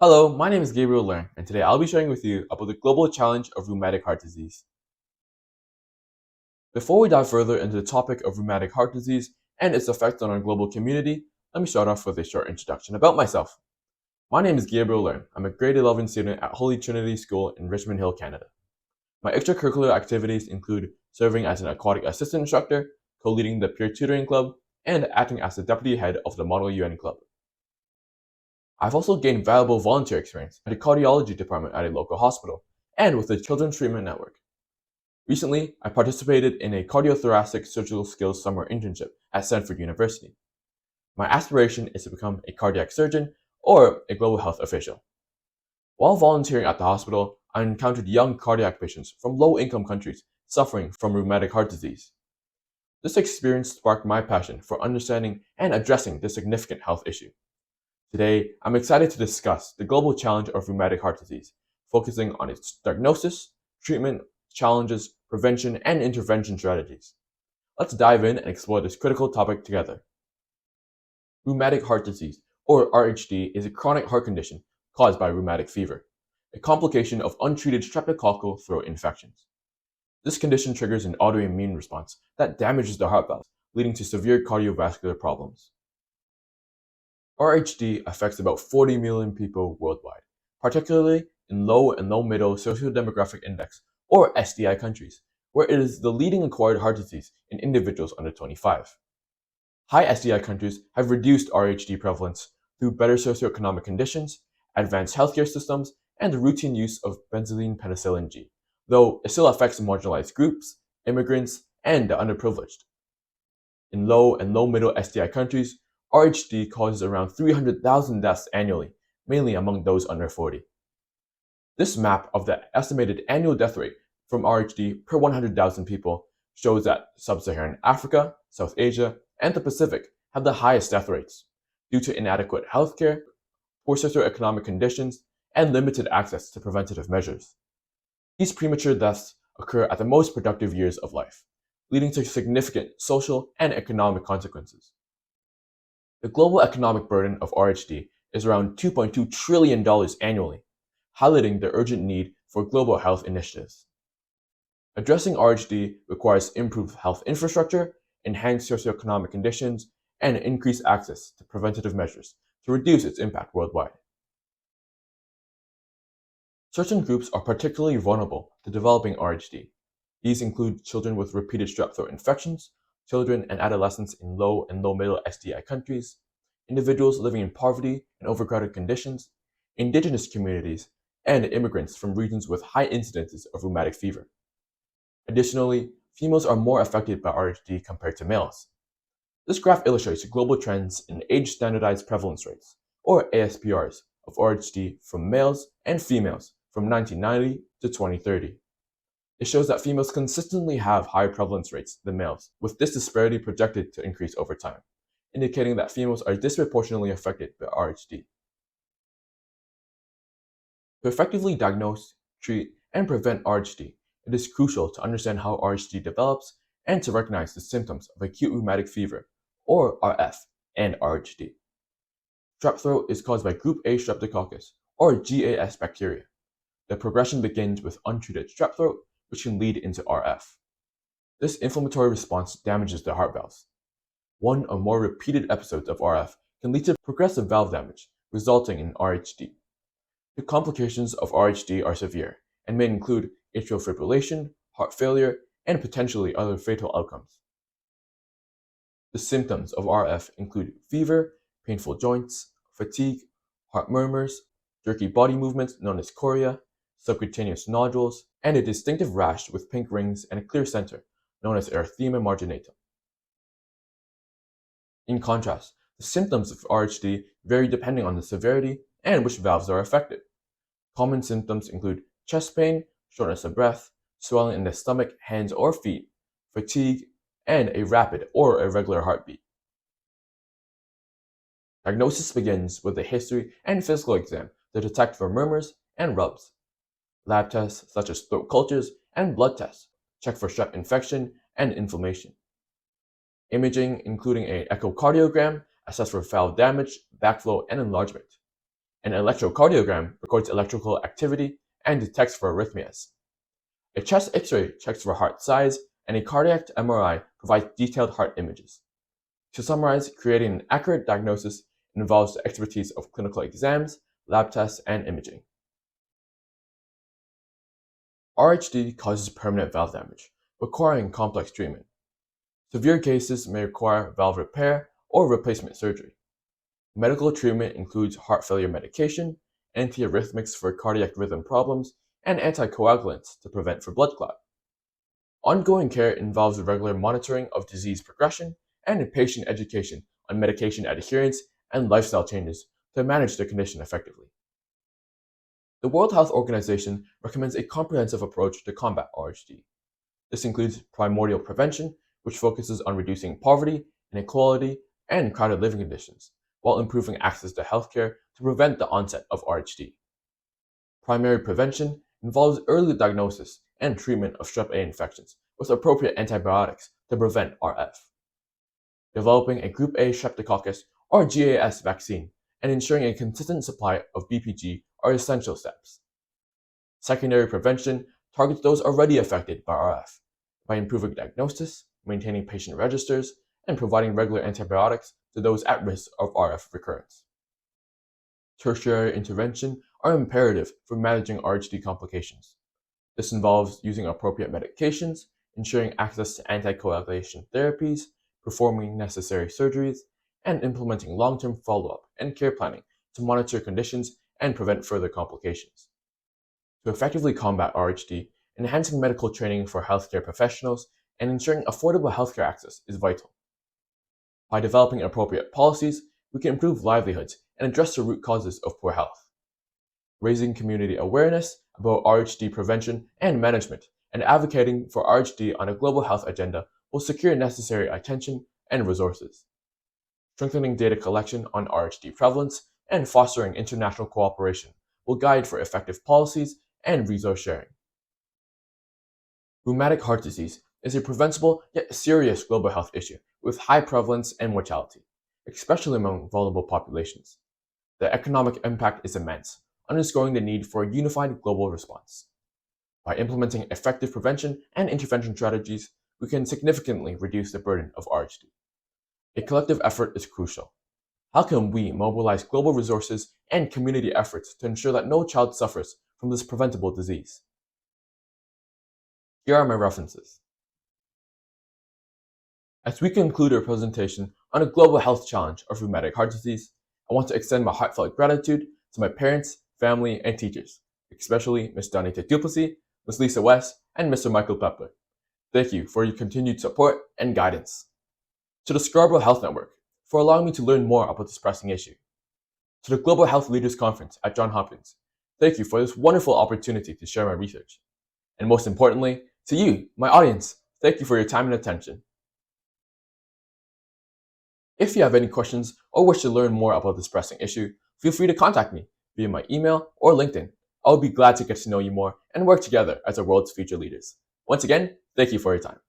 Hello, my name is Gabriel Leung, and today I'll be sharing with you about the global challenge of rheumatic heart disease. Before we dive further into the topic of rheumatic heart disease and its effect on our global community, let me start off with a short introduction about myself. My name is Gabriel Leung. I'm a grade 11 student at Holy Trinity School in Richmond Hill, Canada. My extracurricular activities include serving as an aquatic assistant instructor, co-leading the peer tutoring club, and acting as the deputy head of the Model UN Club. I've also gained valuable volunteer experience at the cardiology department at a local hospital and with the Children's Treatment Network. Recently, I participated in a cardiothoracic surgical skills summer internship at Stanford University. My aspiration is to become a cardiac surgeon or a global health official. While volunteering at the hospital, I encountered young cardiac patients from low-income countries suffering from rheumatic heart disease. This experience sparked my passion for understanding and addressing this significant health issue. Today, I'm excited to discuss the global challenge of rheumatic heart disease, focusing on its diagnosis, treatment, challenges, prevention, and intervention strategies. Let's dive in and explore this critical topic together. Rheumatic heart disease, or RHD, is a chronic heart condition caused by rheumatic fever, a complication of untreated streptococcal throat infections. This condition triggers an autoimmune response that damages the heart valves, leading to severe cardiovascular problems. RHD affects about 40 million people worldwide, particularly in low and low-middle socio-demographic index, or SDI countries, where it is the leading acquired heart disease in individuals under 25. High SDI countries have reduced RHD prevalence through better socioeconomic conditions, advanced healthcare systems, and the routine use of benzylene penicillin G, though it still affects marginalized groups, immigrants, and the underprivileged. In low and low-middle SDI countries, RHD causes around 300,000 deaths annually, mainly among those under 40. This map of the estimated annual death rate from RHD per 100,000 people shows that Sub-Saharan Africa, South Asia, and the Pacific have the highest death rates due to inadequate healthcare, poor socioeconomic conditions, and limited access to preventative measures. These premature deaths occur at the most productive years of life, leading to significant social and economic consequences. The global economic burden of RHD is around $2.2 trillion annually, highlighting the urgent need for global health initiatives. Addressing RHD requires improved health infrastructure, enhanced socioeconomic conditions, and increased access to preventative measures to reduce its impact worldwide. Certain groups are particularly vulnerable to developing RHD. These include children with repeated strep throat infections, children and adolescents in low and low-middle SDI countries, individuals living in poverty and overcrowded conditions, indigenous communities, and immigrants from regions with high incidences of rheumatic fever. Additionally, females are more affected by RHD compared to males. This graph illustrates global trends in age-standardized prevalence rates, or ASPRs, of RHD from males and females from 1990 to 2030. It shows that females consistently have higher prevalence rates than males, with this disparity projected to increase over time, indicating that females are disproportionately affected by RHD. To effectively diagnose, treat, and prevent RHD, it is crucial to understand how RHD develops and to recognize the symptoms of acute rheumatic fever, or RF, and RHD. Strep throat is caused by group A streptococcus, or GAS bacteria. The progression begins with untreated strep throat, which can lead into RF. This inflammatory response damages the heart valves. One or more repeated episodes of RF can lead to progressive valve damage, resulting in RHD. The complications of RHD are severe and may include atrial fibrillation, heart failure, and potentially other fatal outcomes. The symptoms of RF include fever, painful joints, fatigue, heart murmurs, jerky body movements known as chorea, subcutaneous nodules, and a distinctive rash with pink rings and a clear center, known as erythema marginatum. In contrast, the symptoms of RHD vary depending on the severity and which valves are affected. Common symptoms include chest pain, shortness of breath, swelling in the stomach, hands, or feet, fatigue, and a rapid or irregular heartbeat. Diagnosis begins with a history and physical exam to detect for murmurs and rubs. Lab tests such as throat cultures and blood tests check for strep infection and inflammation. Imaging, including an echocardiogram, assess for valve damage, backflow, and enlargement. An electrocardiogram records electrical activity and detects for arrhythmias. A chest X-ray checks for heart size, and a cardiac MRI provides detailed heart images. To summarize, creating an accurate diagnosis involves the expertise of clinical exams, lab tests, and imaging. RHD causes permanent valve damage, requiring complex treatment. Severe cases may require valve repair or replacement surgery. Medical treatment includes heart failure medication, antiarrhythmics for cardiac rhythm problems, and anticoagulants to prevent for blood clot. Ongoing care involves regular monitoring of disease progression and patient education on medication adherence and lifestyle changes to manage the condition effectively. The World Health Organization recommends a comprehensive approach to combat RHD. This includes primordial prevention, which focuses on reducing poverty, inequality, and crowded living conditions, while improving access to healthcare to prevent the onset of RHD. Primary prevention involves early diagnosis and treatment of strep A infections with appropriate antibiotics to prevent RF. Developing a Group A Streptococcus or GAS vaccine and ensuring a consistent supply of BPG are essential steps. Secondary prevention targets those already affected by RF by improving diagnosis, maintaining patient registers, and providing regular antibiotics to those at risk of RF recurrence. Tertiary intervention are imperative for managing RHD complications. This involves using appropriate medications, ensuring access to anticoagulation therapies, performing necessary surgeries, and implementing long-term follow-up and care planning to monitor conditions and prevent further complications. To effectively combat RHD, enhancing medical training for healthcare professionals and ensuring affordable healthcare access is vital. By developing appropriate policies, we can improve livelihoods and address the root causes of poor health. Raising community awareness about RHD prevention and management and advocating for RHD on a global health agenda will secure necessary attention and resources. Strengthening data collection on RHD prevalence and fostering international cooperation will guide for effective policies and resource sharing. Rheumatic heart disease is a preventable yet serious global health issue with high prevalence and mortality, especially among vulnerable populations. The economic impact is immense, underscoring the need for a unified global response. By implementing effective prevention and intervention strategies, we can significantly reduce the burden of RHD. A collective effort is crucial. How can we mobilize global resources and community efforts to ensure that no child suffers from this preventable disease? Here are my references. As we conclude our presentation on a global health challenge of rheumatic heart disease, I want to extend my heartfelt gratitude to my parents, family, and teachers, especially Ms. Donita Duplessis, Ms. Lisa West, and Mr. Michael Pepler. Thank you for your continued support and guidance. To the Scarborough Health Network for allowing me to learn more about this pressing issue. To the Global Health Leaders Conference at Johns Hopkins, thank you for this wonderful opportunity to share my research. And most importantly, to you, my audience, thank you for your time and attention. If you have any questions or wish to learn more about this pressing issue, feel free to contact me via my email or LinkedIn. I would be glad to get to know you more and work together as the world's future leaders. Once again, thank you for your time.